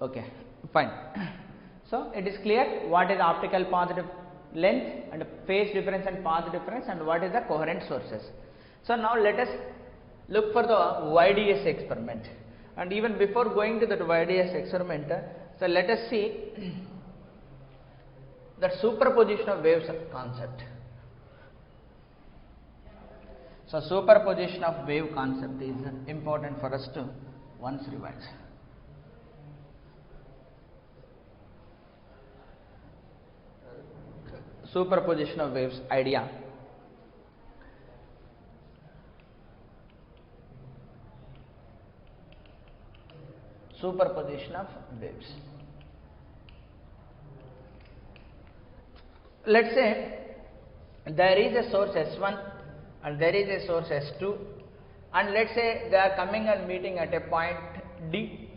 Okay, fine. So it is clear what is optical path length and phase difference and path difference and what is the coherent sources. So now let us look for the YDS experiment, and even before going to that YDS experiment, so let us see the superposition of waves concept. So superposition of wave concept is important for us to once revise. Superposition of waves idea. Superposition of waves. Let's say there is a source S1 and there is a source S2, and let's say they are coming and meeting at a point D.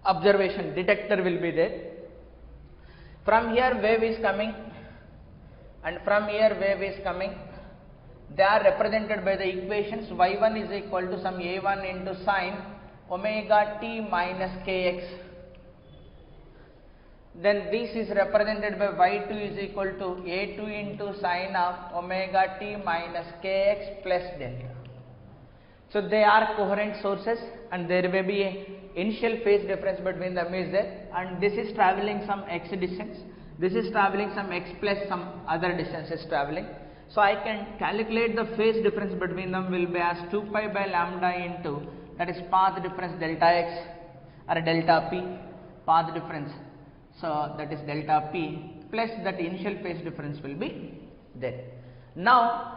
Observation detector will be there. From here wave is coming and from here wave is coming. They are represented by the equations y1 is equal to some a1 into sine omega t minus kx. Then this is represented by y2 is equal to a2 into sine of omega t minus kx plus delta. So they are coherent sources and there may be a initial phase difference between them is there, and this is traveling some x distance, this is traveling some x plus some other distance is traveling. So I can calculate the phase difference between them will be as 2 pi by lambda into, that is path difference delta x or delta p, path difference, so that is delta p plus that initial phase difference will be there. Now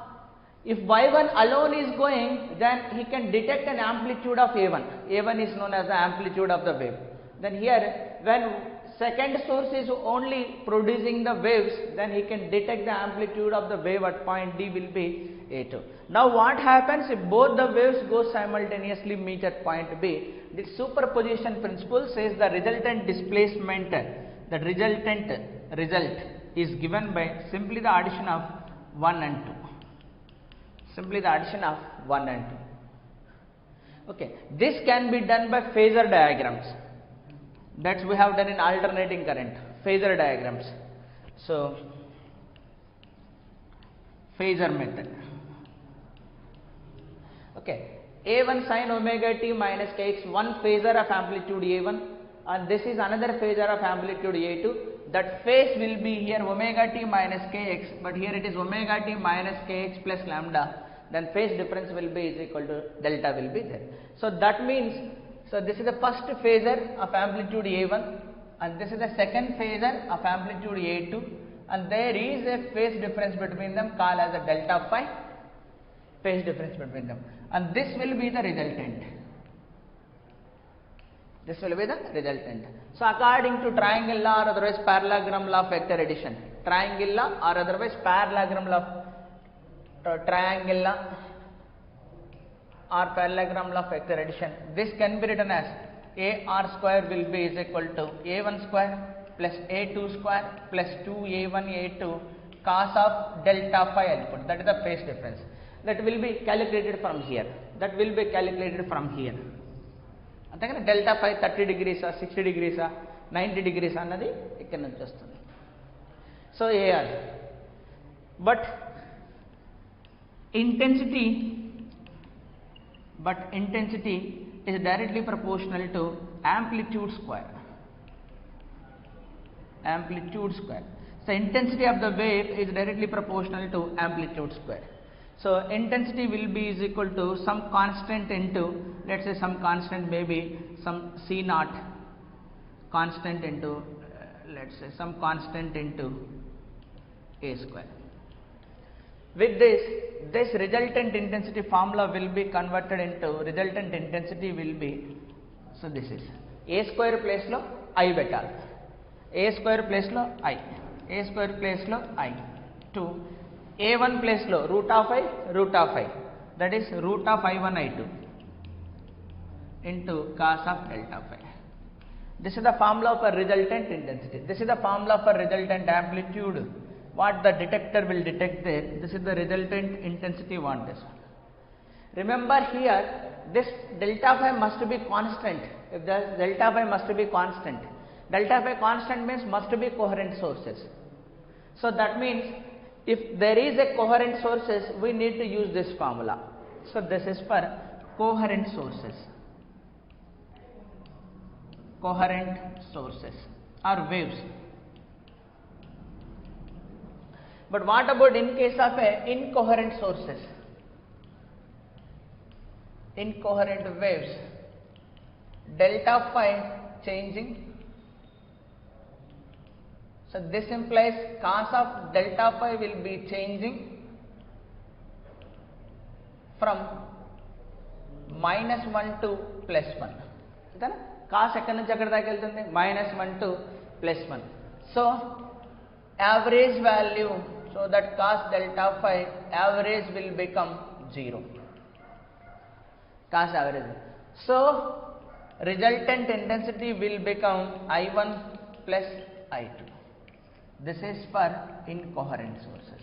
if y1 alone is going, then he can detect an amplitude of a1. a1 is known as the amplitude of the wave. Then here when second source is only producing the waves, then he can detect the amplitude of the wave at point D will be a2. Now what happens if both the waves go simultaneously meet at point B? The superposition principle says the resultant displacement, the resultant result is given by simply the addition of 1 and 2. Simply the addition of 1 and 2. Okay, this can be done by phasor diagrams. That's we have done in alternating current, phasor diagrams. So phasor method. Okay, a1 sine omega t minus kx, one phasor of amplitude a1, and this is another phasor of amplitude a2. That phase will be here omega t minus kx, but here it is omega t minus kx plus lambda. Then phase difference will be is equal to delta will be there. So that means, so this is the first phasor of amplitude a1 and this is the second phasor of amplitude a2, and there is a phase difference between them called as a delta phi, phase difference between them, and this will be the resultant. This will be the resultant. So according to triangle law or otherwise parallelogram law of vector addition, triangle law or otherwise parallelogram law of triangle law or parallelogram law of vector addition, this can be written as ar square will be is equal to a1 square plus a2 square plus 2a1 a2 cos of delta phi output, that is the phase difference. That will be calculated from here. That will be calculated from here. అంతేగాని delta పై 30 degrees 60 degrees 90 degrees అన్నది ఇక్కడ నుంచి వస్తుంది. So AR but intensity is directly proportional to amplitude square. So intensity of the wave is directly proportional to amplitude square. So intensity will be is equal to some constant into, let's say some constant, maybe some c naught constant into let's say some constant into a square. With this resultant intensity formula will be converted into, resultant intensity will be, so this is a square place lo I పెట్టాలి, a square place lo I, a square place lo I to a1 place lo root of I, that is root of I1 I2 into cos of delta phi. This is the formula for resultant intensity. This is the formula for resultant amplitude, what the detector will detect there. This is the resultant intensity, want this one. Remember here this delta phi must be constant. If the delta phi must be constant, delta phi constant means must be coherent sources. So that means if there is a coherent sources, we need to use this formula. So this is for coherent sources or waves. But what about in case of a incoherent sources? Incoherent waves, delta phi changing. So this implies cos of delta phi will be changing from -1 to +1. అంతేనా? Cos ఎక్కడి నుంచి ఎక్కడి దాకా వెళ్తుంది? -1 to +1. So average value, so that cos delta phi average will become 0. Cos average. So resultant intensity will become I1 plus I2. This is for incoherent sources.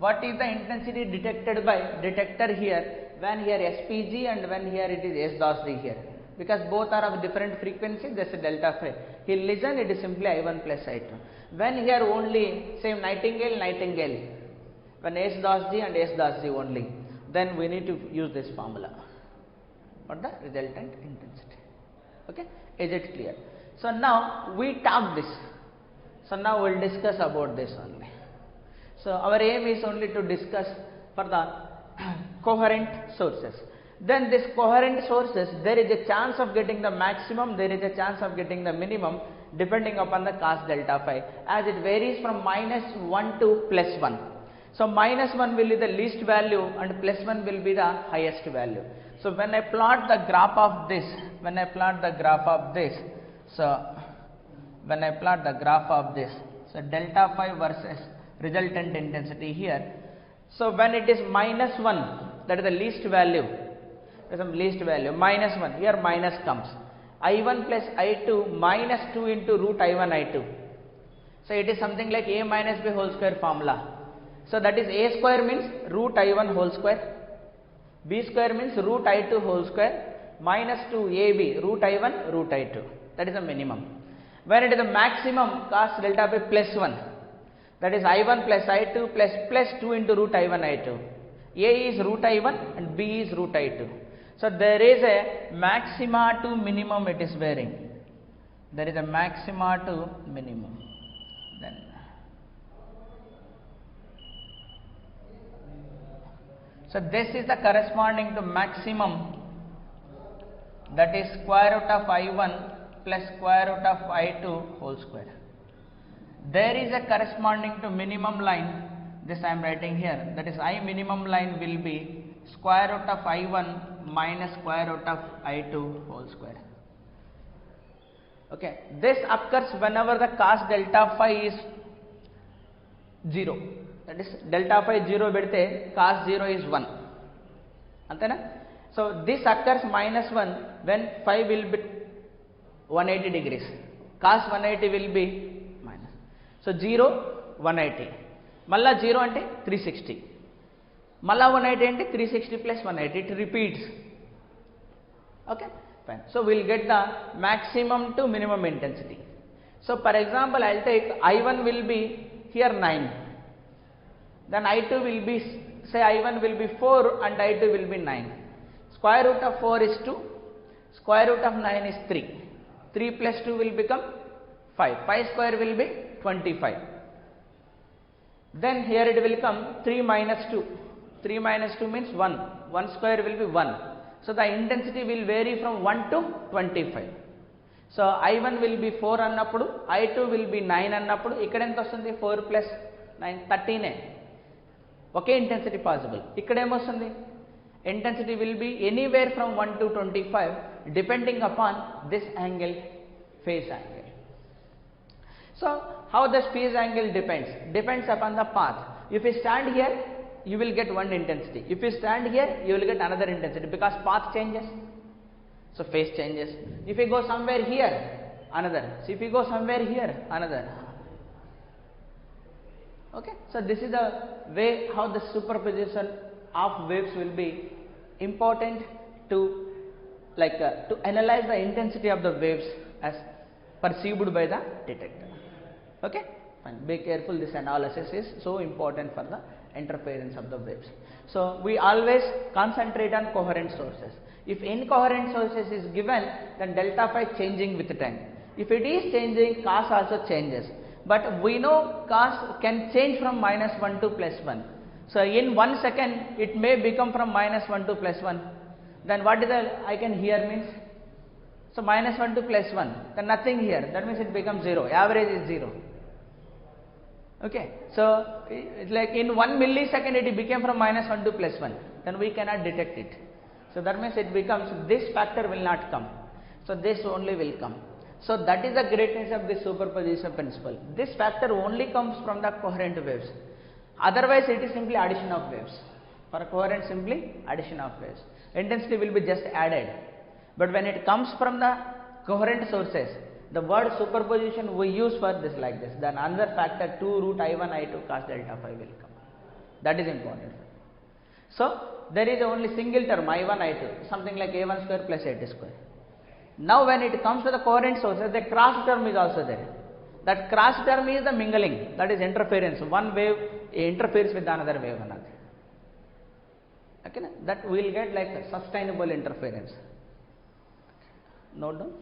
What is the intensity detected by detector here? When here SPG and when here it is S dot D here. Because both are of different frequency, there is a delta phi. He listen, it is simply I1 plus I2. When here only same Nightingale, when S dot G and S dot G only, then we need to use this formula for the resultant intensity. Okay, is it clear? So now we talk this. So now we will discuss about this only. So our aim is only to discuss for the coherent sources. Then this coherent sources, there is a chance of getting the maximum, there is a chance of getting the minimum depending upon the cos delta phi, as it varies from -1 to +1. So -1 will be the least value and +1 will be the highest value. So when I plot the graph of this, so delta phi versus resultant intensity here. So when it is -1, that is the least value, -1, here minus comes, I1 plus I2 minus 2 into root I1 I2. So it is something like A minus B whole square formula. So that is A square means root I1 whole square, B square means root I2 whole square, minus 2 AB root I1 root I2. That is the minimum. When it is the maximum, cos delta phi plus 1, that is I1 plus I2 plus 2 into root I1 I2. A is root I1 and B is root I2. So there is a maxima to minimum it is varying. There is a maxima to minimum. Then so this is the corresponding to maximum, that is square root of I1 plus square root of I2 whole square. There is a corresponding to minimum line, this I am writing here, that is I minimum line will be square root of I1 minus square root of I2 whole square. Okay, this occurs whenever the cos delta phi is 0. That is delta phi 0 bedte cos 0 is 1. Antena? So this occurs -1 when phi will be 180 degrees. Cos 180 will be minus. So 0, 180. Malla 0 ante 360. Malla 180 ante 360 plus 180. It repeats. Okay, fine. So we will get the maximum to minimum intensity. So for example, I will take I1 will be here 9. Then I2 will be, say I1 will be 4 and I2 will be 9. Square root of 4 is 2. Square root of 9 is 3. 3 plus 2 will become 5. 5 square will be 25. Then here it will come 3 minus 2. 3 minus 2 means 1. 1 square will be 1. So the intensity will vary from 1 to 25. So I1 will be 4 annappudu, I2 will be 9 annappudu, ikkada enta vastundi 4 plus 9 13 okay intensity possible. ఇక్కడ ఏమొస్తుంది, intensity will be anywhere from 1 to 25 depending upon this angle, phase angle. So how the phase angle depends upon the path. If you stand here, you will get one intensity. If you stand here, you will get another intensity because path changes. So phase changes. If you go somewhere here, another. So if you go somewhere here, another. Okay. So this is the way how the superposition of waves will be important to to analyze the intensity of the waves as perceived by the detector. Okay, fine. Be careful. This analysis is so important for the interference of the waves. So we always concentrate on coherent sources. If incoherent sources is given, then delta phi changing with time. If it is changing, cos also changes. But we know cos can change from -1 to +1. So in 1 second, it may become from -1 to +1. Then what is the I can hear means? So -1 to +1. Then nothing here. That means it becomes 0. Average is 0. Okay. So it's like in 1 millisecond it became from -1 to +1. Then we cannot detect it. So that means it becomes this factor will not come. So this only will come. So that is the greatness of this superposition principle. This factor only comes from the coherent waves. Otherwise it is simply addition of waves. For coherent, simply addition of waves. Intensity will be just added. But when it comes from the coherent sources, the word superposition we use for this like this. Then another factor 2 root I1 I2 cos delta phi will come. That is important. So there is only single term I1 I2, something like A1 square plus A2 square. Now when it comes to the coherent sources, the cross term is also there. That cross term is the mingling, that is interference. One wave interferes with another wave. Okay, that we will get like sustainable interference. Note down.